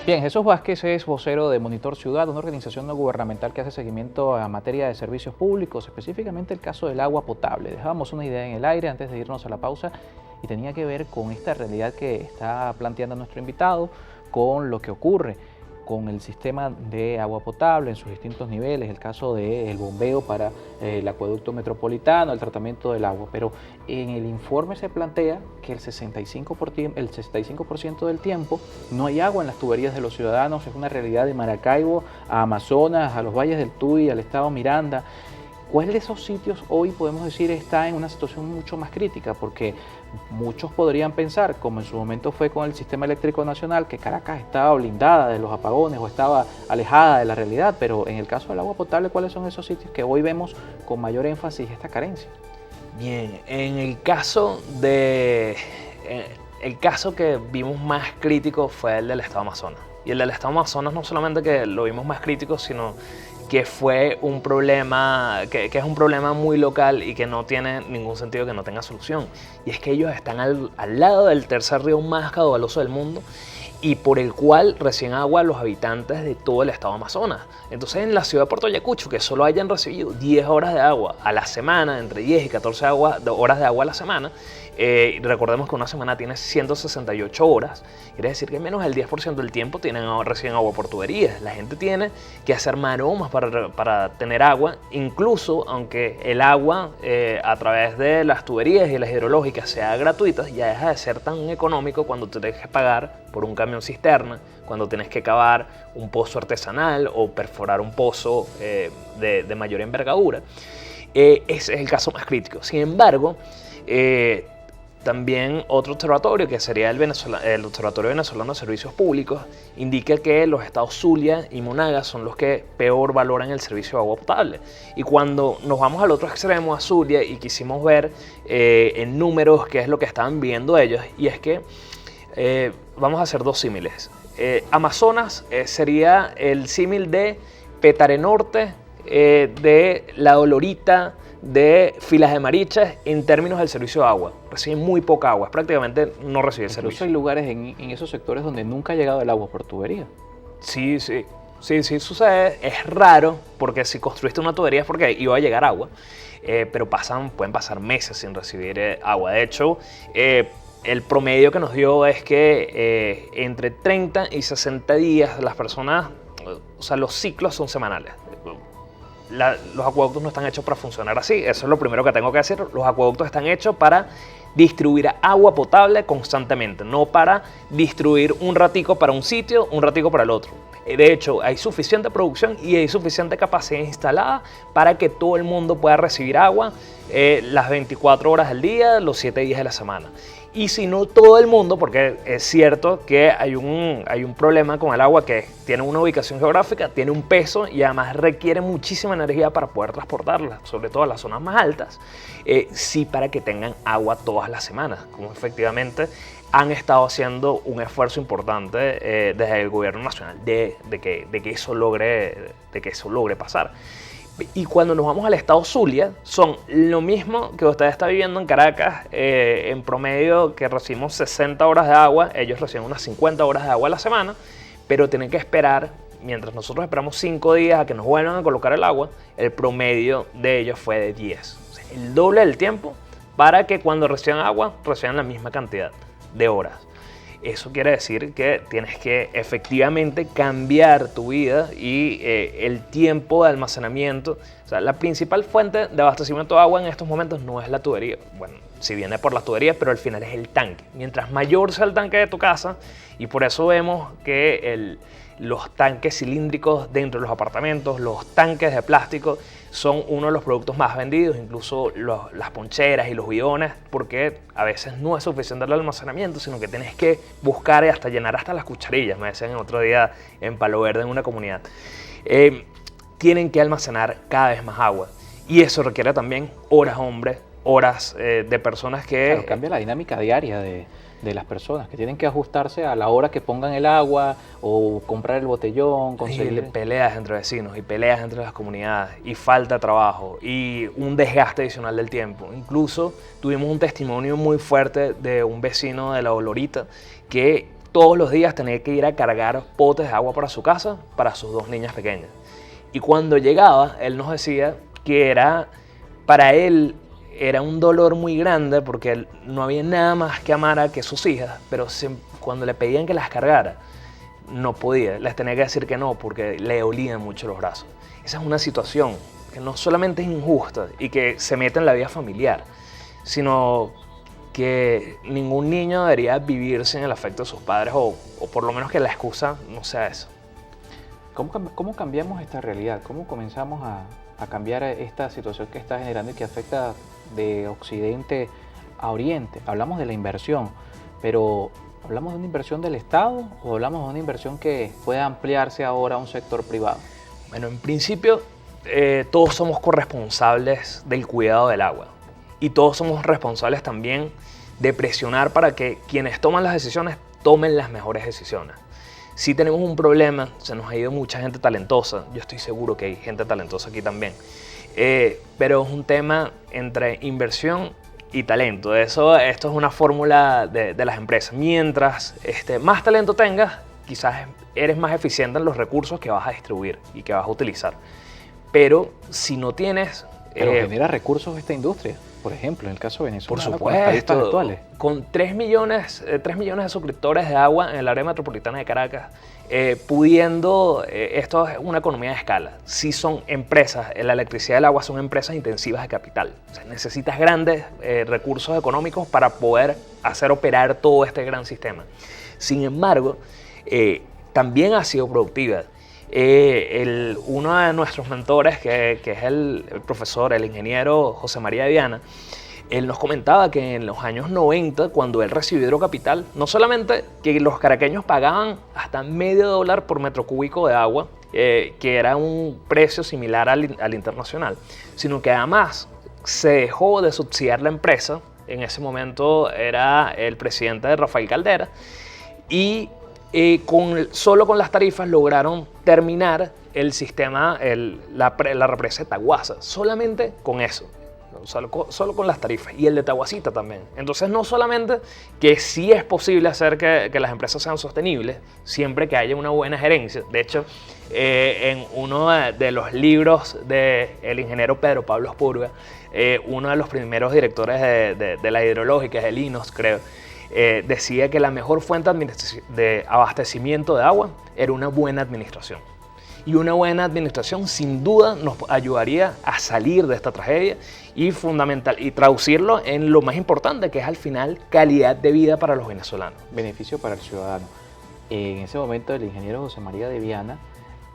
Bien, Jesús Vázquez es vocero de Monitor Ciudad, una organización no gubernamental que hace seguimiento a materia de servicios públicos, específicamente el caso del agua potable. Dejábamos una idea en el aire antes de irnos a la pausa y tenía que ver con esta realidad que está planteando nuestro invitado, con lo que ocurre con el sistema de agua potable en sus distintos niveles, el caso del bombeo para el acueducto metropolitano, el tratamiento del agua. Pero en el informe se plantea que el 65% del tiempo no hay agua en las tuberías de los ciudadanos. Es una realidad de Maracaibo a Amazonas, a los valles del Tuy, al estado Miranda. ¿Cuál de esos sitios hoy podemos decir está en una situación mucho más crítica? Porque muchos podrían pensar, como en su momento fue con el Sistema Eléctrico Nacional, que Caracas estaba blindada de los apagones o estaba alejada de la realidad, pero en el caso del agua potable, ¿cuáles son esos sitios que hoy vemos con mayor énfasis esta carencia? Bien, en el caso que vimos más crítico fue el del estado Amazonas. Y el del estado Amazonas no solamente que lo vimos más crítico, sino que fue un problema, que es un problema muy local y que no tiene ningún sentido que no tenga solución. Y es que ellos están al lado del tercer río más caudaloso del mundo y por el cual reciben agua los habitantes de todo el estado Amazonas. Entonces en la ciudad de Puerto Ayacucho, que solo hayan recibido 10 horas de agua a la semana, entre 10 y 14 horas de agua a la semana, recordemos que una semana tiene 168 horas, quiere decir que menos del 10% del tiempo reciben agua por tuberías. La gente tiene que hacer maromas para tener agua, incluso aunque el agua a través de las tuberías y las hidrológicas sea gratuita, ya deja de ser tan económico cuando te tienes que pagar por un camión cisterna, cuando tienes que cavar un pozo artesanal o perforar un pozo de mayor envergadura. Ese es el caso más crítico. Sin embargo, también otro observatorio, que sería el Observatorio Venezolano de Servicios Públicos, indica que los estados Zulia y Monagas son los que peor valoran el servicio de agua potable. Y cuando nos vamos al otro extremo, a Zulia, y quisimos ver en números qué es lo que estaban viendo ellos, y es que vamos a hacer dos símiles. Amazonas sería el símil de Petare Norte, de La Dolorita, de Filas de Marichas en términos del servicio de agua. Reciben muy poca agua, prácticamente no recibe el servicio. Incluso hay lugares en esos sectores donde nunca ha llegado el agua por tubería. Sí sucede. Es raro, porque si construiste una tubería es porque iba a llegar agua, pero pueden pasar meses sin recibir agua. De hecho, el promedio que nos dio es que entre 30 y 60 días las personas, o sea, los ciclos son semanales. Los acueductos no están hechos para funcionar así, eso es lo primero que tengo que decir. Los acueductos están hechos para distribuir agua potable constantemente, no para distribuir un ratico para un sitio, un ratico para el otro. De hecho, hay suficiente producción y hay suficiente capacidad instalada para que todo el mundo pueda recibir agua las 24 horas del día, los 7 días de la semana. Y si no todo el mundo, porque es cierto que hay un problema con el agua, que tiene una ubicación geográfica, tiene un peso y además requiere muchísima energía para poder transportarla, sobre todo en las zonas más altas, sí, para que tengan agua todas las semanas, como efectivamente han estado haciendo un esfuerzo importante desde el gobierno nacional de que eso logre pasar. Y cuando nos vamos al estado Zulia, son lo mismo que usted está viviendo en Caracas, en promedio que recibimos 60 horas de agua, ellos reciben unas 50 horas de agua a la semana, pero tienen que esperar, mientras nosotros esperamos 5 días a que nos vuelvan a colocar el agua, el promedio de ellos fue de 10. O sea, el doble del tiempo para que cuando reciban agua, reciban la misma cantidad de horas. Eso quiere decir que tienes que efectivamente cambiar tu vida y el tiempo de almacenamiento. O sea, la principal fuente de abastecimiento de agua en estos momentos no es la tubería. Bueno, si viene por las tuberías, pero al final es el tanque. Mientras mayor sea el tanque de tu casa, y por eso vemos que los tanques cilíndricos dentro de los apartamentos, los tanques de plástico, son uno de los productos más vendidos, incluso las poncheras y los bidones, porque a veces no es suficiente el almacenamiento, sino que tienes que buscar y hasta llenar hasta las cucharillas, me decían el otro día en Palo Verde en una comunidad. Tienen que almacenar cada vez más agua y eso requiere también horas de personas que... Claro, cambia la dinámica diaria de las personas, que tienen que ajustarse a la hora que pongan el agua o comprar el botellón, conseguir... Y peleas entre vecinos y peleas entre las comunidades y falta de trabajo y un desgaste adicional del tiempo. Incluso tuvimos un testimonio muy fuerte de un vecino de La Dolorita que todos los días tenía que ir a cargar potes de agua para su casa, para sus 2 niñas pequeñas. Y cuando llegaba, él nos decía que para él era un dolor muy grande porque él no había nada más que amara que sus hijas, pero cuando le pedían que las cargara, no podía, les tenía que decir que no porque le dolían mucho los brazos. Esa es una situación que no solamente es injusta y que se mete en la vida familiar, sino que ningún niño debería vivir sin el afecto de sus padres o por lo menos que la excusa no sea eso. ¿Cómo cambiamos esta realidad? ¿Cómo comenzamos a cambiar esta situación que está generando y que afecta de Occidente a Oriente? Hablamos de la inversión, pero ¿hablamos de una inversión del Estado o hablamos de una inversión que pueda ampliarse ahora a un sector privado? Bueno, en principio todos somos corresponsables del cuidado del agua y todos somos responsables también de presionar para que quienes toman las decisiones tomen las mejores decisiones. Si tenemos un problema, se nos ha ido mucha gente talentosa, yo estoy seguro que hay gente talentosa aquí también, pero es un tema entre inversión y talento. Esto es una fórmula de las empresas. Mientras más talento tengas, quizás eres más eficiente en los recursos que vas a distribuir y que vas a utilizar. Pero si no tienes... Pero genera recursos esta industria, por ejemplo, en el caso de Venezuela. Por con las tarifas actuales. Con 3 millones de suscriptores de agua en el área metropolitana de Caracas, pudiendo, esto es una economía de escala. Si son empresas, la electricidad y el agua son empresas intensivas de capital. O sea, necesitas grandes recursos económicos para poder hacer operar todo este gran sistema. Sin embargo, también ha sido productiva. Uno de nuestros mentores, que es el profesor, el ingeniero José María Viana, él nos comentaba que en los años 90, cuando él recibió Hidrocapital, no solamente que los caraqueños pagaban hasta $0.50 por metro cúbico de agua, que era un precio similar al internacional, sino que además se dejó de subsidiar la empresa. En ese momento era el presidente de Rafael Caldera, y solo con las tarifas lograron terminar el sistema, la represa de Taguasa, solamente con eso, solo con las tarifas, y el de Taguacita también. Entonces no solamente que sí es posible hacer que las empresas sean sostenibles, siempre que haya una buena gerencia. De hecho, en uno de los libros del ingeniero Pedro Pablo Spurga, uno de los primeros directores de la hidrológica, el INOS creo, decía que la mejor fuente de abastecimiento de agua era una buena administración. Y una buena administración sin duda nos ayudaría a salir de esta tragedia y traducirlo en lo más importante, que es al final calidad de vida para los venezolanos. Beneficio para el ciudadano. En ese momento el ingeniero José María de Viana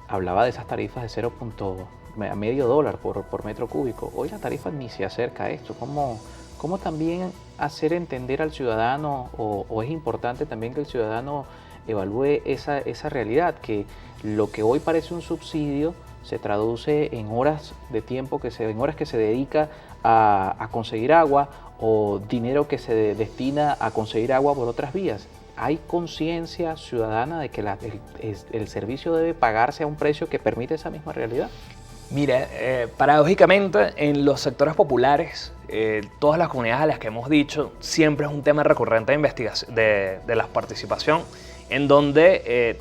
hablaba de esas tarifas de $0.50 por metro cúbico. Hoy la tarifa ni se acerca a esto. ¿Cómo también hacer entender al ciudadano, o es importante también que el ciudadano evalúe esa realidad, que lo que hoy parece un subsidio se traduce en horas de tiempo, en horas que se dedica a conseguir agua, o dinero que se destina a conseguir agua por otras vías? ¿Hay conciencia ciudadana de que el servicio debe pagarse a un precio que permite esa misma realidad? Mira, paradójicamente en los sectores populares, todas las comunidades a las que hemos dicho, siempre es un tema recurrente de investigación, de la participación, en donde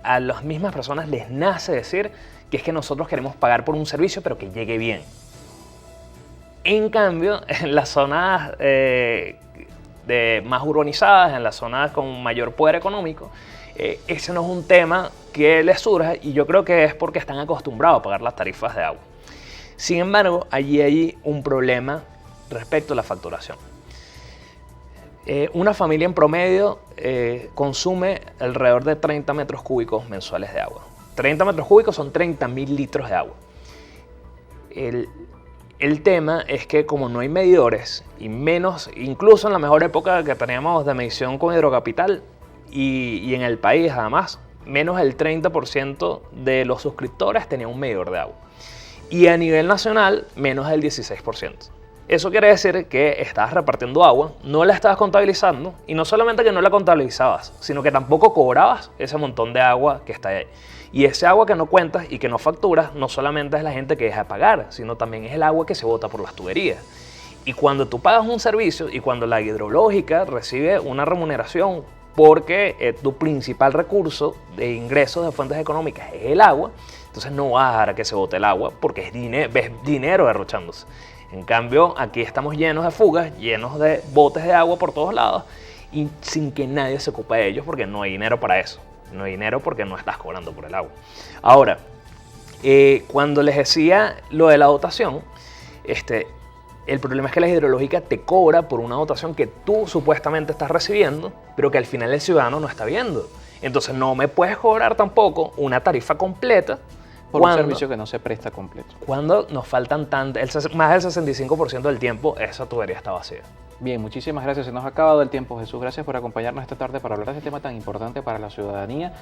a las mismas personas les nace decir que es que nosotros queremos pagar por un servicio pero que llegue bien. En cambio, en las zonas más urbanizadas, en las zonas con mayor poder económico, ese no es un tema que les surja, y yo creo que es porque están acostumbrados a pagar las tarifas de agua. Sin embargo, allí hay un problema respecto a la facturación. Una familia en promedio consume alrededor de 30 metros cúbicos mensuales de agua. 30 metros cúbicos son 30.000 litros de agua. El tema es que como no hay medidores, y menos, incluso en la mejor época que teníamos de medición con Hidrocapital, y en el país además, menos del 30% de los suscriptores tenía un medidor de agua. Y a nivel nacional, menos del 16%. Eso quiere decir que estabas repartiendo agua, no la estabas contabilizando, y no solamente que no la contabilizabas, sino que tampoco cobrabas ese montón de agua que está ahí. Y ese agua que no cuentas y que no facturas, no solamente es la gente que deja de pagar, sino también es el agua que se bota por las tuberías. Y cuando tú pagas un servicio, y cuando la hidrológica recibe una remuneración porque tu principal recurso de ingresos de fuentes económicas es el agua, entonces no vas a dejar a que se bote el agua porque ves dinero derrochándose. En cambio, aquí estamos llenos de fugas, llenos de botes de agua por todos lados y sin que nadie se ocupe de ellos porque no hay dinero para eso. No hay dinero porque no estás cobrando por el agua. Ahora, cuando les decía lo de la dotación, el problema es que la hidrológica te cobra por una dotación que tú supuestamente estás recibiendo, pero que al final el ciudadano no está viendo. Entonces no me puedes cobrar tampoco una tarifa completa por un servicio que no se presta completo. Cuando nos faltan más del 65% del tiempo, esa tubería está vacía. Bien, muchísimas gracias. Se nos ha acabado el tiempo, Jesús. Gracias por acompañarnos esta tarde para hablar de este tema tan importante para la ciudadanía.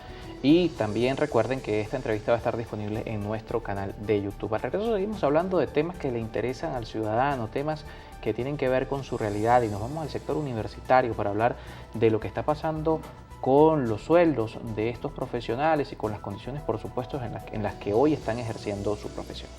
Y también recuerden que esta entrevista va a estar disponible en nuestro canal de YouTube. Al regreso seguimos hablando de temas que le interesan al ciudadano, temas que tienen que ver con su realidad. Y nos vamos al sector universitario para hablar de lo que está pasando con los sueldos de estos profesionales y con las condiciones, por supuesto, en las que hoy están ejerciendo su profesión.